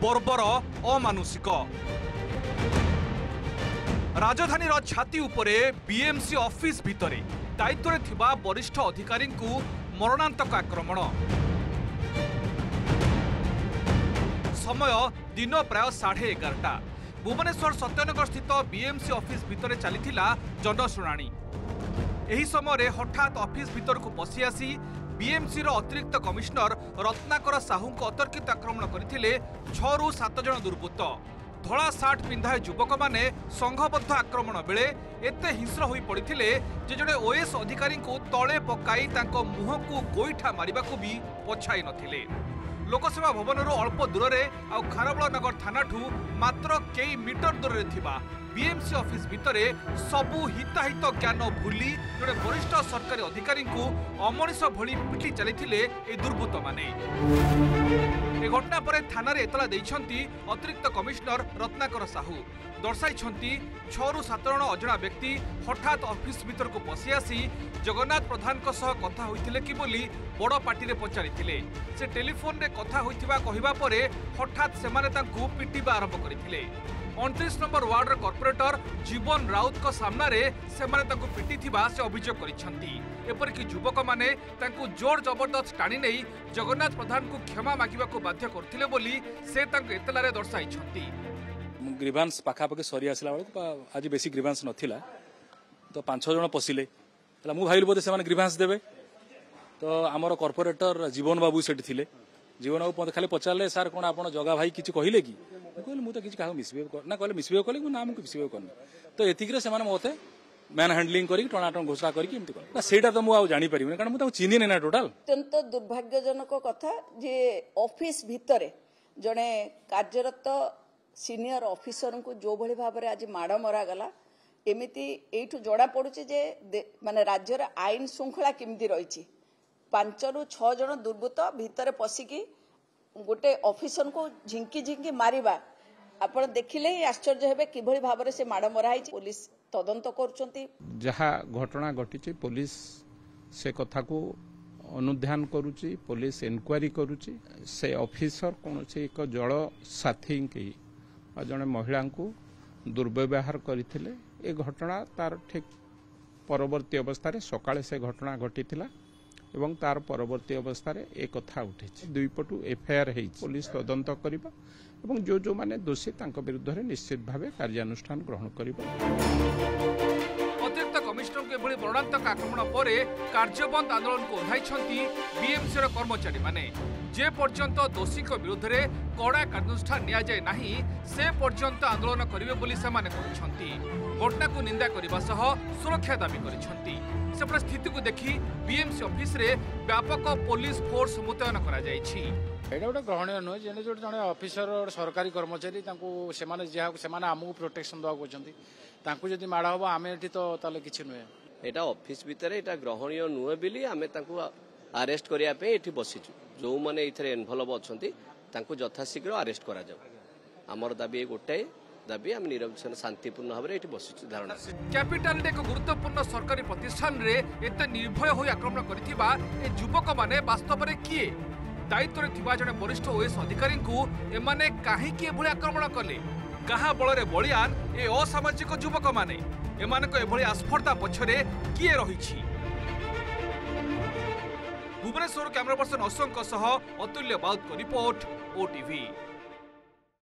बर्बर अमानुषिक। राजधानी छाती उपरे बीएमसी ऑफिस भितरे दायित्व थिबा वरिष्ठ अधिकारी को मरणांतक आक्रमण। समय दिन प्राय 11:30 भुवनेश्वर सत्यनगर स्थित बीएमसी ऑफिस भितरे चलीथिला जनशुणाणी। एही समय हठात ऑफिस भीतर को पशि आसी बीएमसी रो अतिरिक्त कमिश्नर रत्नाकर साहू को अतर्कित आक्रमण करथिले 6 ରୁ 7 जन दुर्बृत्त। धला सार्ट पिंधा युवक माने संघबद्ध आक्रमण बेले एते हिंस्र होई पड़िथिले जे जणे ओएस अधिकारी को तळे पकाई तांको मुह को गोईठा मारिबा को भी पछाई नथिले। लोकसेवा भवन अल्प दूर आ खारबलनगर थानाठू मात्र कई मीटर दूर थिबा बीएमसी ऑफिस भितरे सबु हिताहित ज्ञान भूली जड़े वरिष्ठ सरकारी अधिकारी को अमनिष भली पिटी चली दुर्बृत्त माने। ए घटना पर थाना एतला देइछंती अतिरिक्त कमिश्नर रत्नाकर साहू। दर्शाई 6 ରୁ 7 जन अजଣା व्यक्ति हठात ऑफिस भीतर को पशि आसी जगन्नाथ प्रधान को सह कथा होइथिले कि बोली बड़ पार्टी रे पचारिथिले। से टेलीफोन रे कथा होइथिबा कहिबा परे हठात सेमाने तांकू पिटिबा आरंभ करिथिले। 29 नंबर वार्ड रे कॉर्पोरेटर जीवन राउत को सामना रे सेमाने तांकू पिटी थिबा से अभियोग करिसंती। एपरिक युवक माने तांकू जोर जबरदस्त टाणी नै जगन्नाथ प्रधान को क्षमा मागिबा को बाध्य करथिले बोली से तांकू एतलारे दर्शाइछंती। ग्रीवांस पाखापाखि सरी आसला बेलू आज बेसी ग्रीवांस नथिला तो 5-6 जन पशिले मु भाई बोधे से ग्रीवांस देवे तो आमर कॉर्पोरेटर जीवन बाबू सेठी थिले। जीवन बाबू मत खाली पचारे सार कौन आप जगा भाई किसी कहले कि कहले मुझे किसी क्या मिसबिहेव ना कहले मिसबिहेव कले ना मुझे मिसबिहेव करनी तो एतिक से मत मैन हैंडलिंग करी टणाटण घोषणा करके सेटा तो मुझे जानी पारिबनी कारण मुझे चिन्ह ना टोटाल। अत्यंत दुर्भाग्यजनक कथा जे ऑफिस भितर जड़े कार्यरत सीनियर ऑफिसर को जो भली भाव में आज माड़ मरा गला एमिति एठू जड़ा पड़ुची जे माने राज्यर आईन श्रृंखला केमती रही 5 ରୁ 6 जन दुर्बृत्त भितर पशिकी गोटे ऑफिसर को झिंकी झिंकी मारिबा आपण देखिले आश्चर्य हेबे किभली भाव में से माड़ मरा है। पुलिस तदंत करुचंती जहा घटना घटी पुलिस से कथा को अनुध्यान करुची पुलिस इनक्वारी करुची से ऑफिसर कौन से एक जल साथी की जड़े महिला को दुर्व्यवहार करथिले। ए घटना तार ठीक परवर्ती अवस्था सकाळे से घटना घटी एवं तार परवर्ती अवस्था ए कथा उठी 2 पटु एफआईआर है पुलिस तदंत करिबा एवं जो माने दोषी तांको विरुद्ध निश्चित भावे कार्यानुष्ठान ग्रहण करिबा। अतिरिक्त कमिश्नर के भली मरणांतक आक्रमण पर कार्यबंद आंदोलन को ओह्लाइछंती बीएमसी कर्मचारी माने। जे पर्यंत दोषी विरुद्ध में कड़ा कार्यानुष्ठान निया जाए नहीं से पर्यंत आंदोलन करिवे बोली सेमाने कहछंती। घटना को निंदा करबा सह सुरक्षा दाबी करिछंती। सेपटे स्थिति को देखी बीएमसी ऑफिस रे व्यापक पुलिस फोर्स मुतयन करा जायछि। एटा गोटे ग्रहणीय नुहे जेने जो जड़े ऑफिसर सरकारी कर्मचारी आमको प्रोटेक्शन दवा कहते जदि माड़ हम आम ये तो किसी नुहे एटा ऑफिस भितर एटा ग्रहणीय नुहे बोली आम अरेस्ट करने बसीचु जो मैंने ये इनभल्व अच्छा यथाशीघ्र अरेस्ट करा आमर दाबी गोटाए दाबी आम निरवच्छन शांतिपूर्ण भाव में बसीचु धारणा। कैपिटल एक गुरुत्वपूर्ण सरकारी प्रतिष्ठान रे एते निर्भय होई आक्रमण करिथिबा ए युवक माने वास्तव में किए दायित्व रे थिबा जने वरिष्ठ ओएस अधिकारी को एमाने काहे कि एभली आक्रमण कले कहा बल रे बलियान ए असामाजिक युवक माने एमाने को एभली आस्फर्धा पछरे किए रहिछि। भुवनेश्वर कैमरा पर्सन अशोक सह अतुल्य बाउत को रिपोर्ट ओटीवी।